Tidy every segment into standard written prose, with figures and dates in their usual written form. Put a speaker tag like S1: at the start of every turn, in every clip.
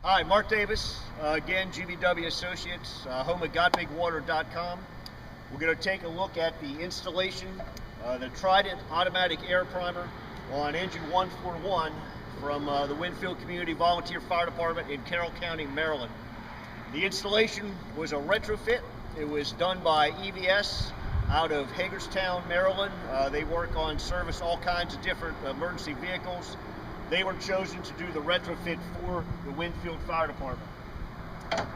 S1: Hi, Mark Davis, again, GBW Associates, home of GotBigWater.com. We're going to take a look at the installation, the Trident Automatic Air Primer on engine 141 from the Winfield Community Volunteer Fire Department in Carroll County, Maryland. The installation was a retrofit. It was done by EVS out of Hagerstown, Maryland. They work on service all kinds of different emergency vehicles. They were chosen to do the retrofit for the Winfield Fire Department.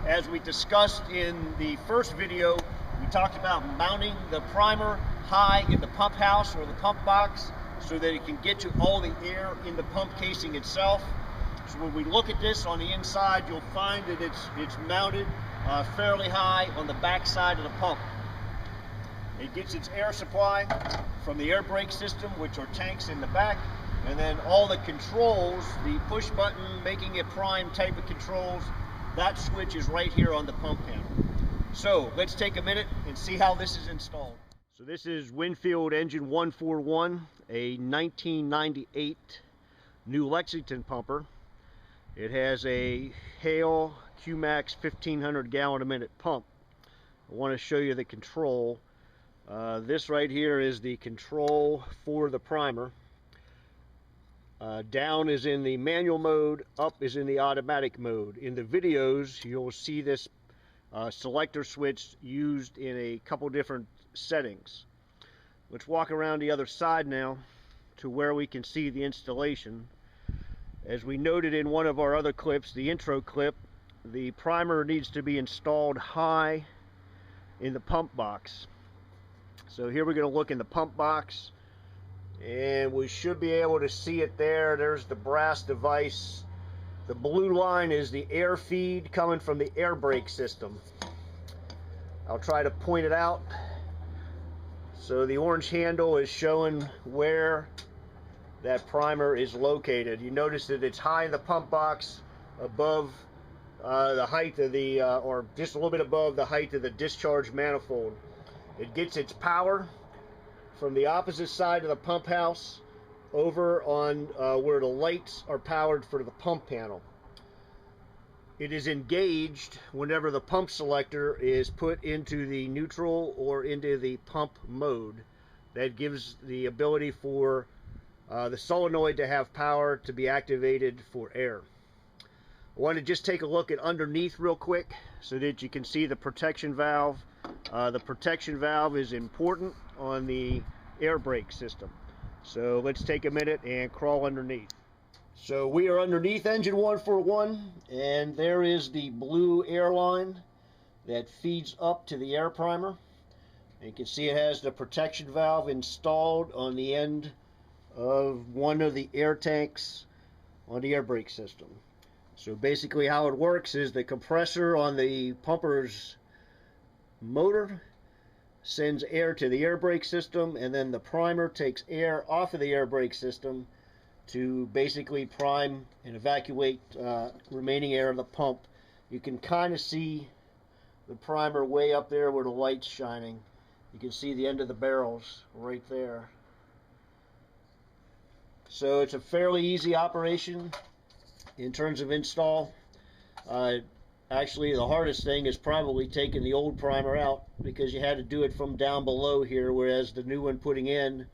S1: As we discussed in the first video, we talked about mounting the primer high in the pump house or the pump box so that it can get to all the air in the pump casing itself. So when we look at this on the inside, you'll find that it's mounted fairly high on the back side of the pump. It gets its air supply from the air brake system, which are tanks in the back, and then all the controls, the push button, making it prime type of controls, that switch is right here on the pump panel. So let's take a minute and see how this is installed. So this is Winfield engine 141, a 1998 New Lexington pumper. It has a Hale QMax 1500 gallon a minute pump. I want to show you the control. This right here is the control for the primer. Down is in the manual mode, up is in the automatic mode. In the videos, you'll see this selector switch used in a couple different settings. Let's walk around the other side now to where we can see the installation. As we noted in one of our other clips, the intro clip, the primer needs to be installed high in the pump box. So here we're going to look in the pump box, and we should be able to see it there. There's the brass device. The blue line is the air feed coming from the air brake system. I'll try to point it out. So the orange handle is showing where that primer is located. You notice that it's high in the pump box, above the height of the, or just a little bit above the height of the discharge manifold. It gets its power from the opposite side of the pump house over on where the lights are powered for the pump panel. It is engaged whenever the pump selector is put into the neutral or into the pump mode. That gives the ability for the solenoid to have power to be activated for air. I want to just take a look at underneath real quick so that you can see the protection valve. The protection valve is important on the air brake system. So let's take a minute and crawl underneath. So we are underneath engine 141, and there is the blue air line that feeds up to the air primer. And you can see it has the protection valve installed on the end of one of the air tanks on the air brake system. So basically how it works is the compressor on the pumper's motor sends air to the air brake system, and then the primer takes air off of the air brake system to basically prime and evacuate remaining air of the pump. You can kind of see the primer way up there where the light's shining. You can see the end of the barrels right there. So it's a fairly easy operation in terms of install. Actually, the hardest thing is probably taking the old primer out, because you had to do it from down below here, whereas the new one putting in,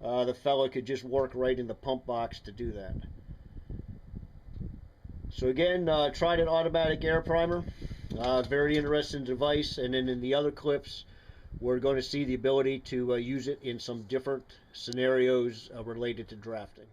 S1: the fella could just work right in the pump box to do that. So again, Trident Automatic Air Primer, very interesting device. And then in the other clips, we're going to see the ability to use it in some different scenarios related to drafting.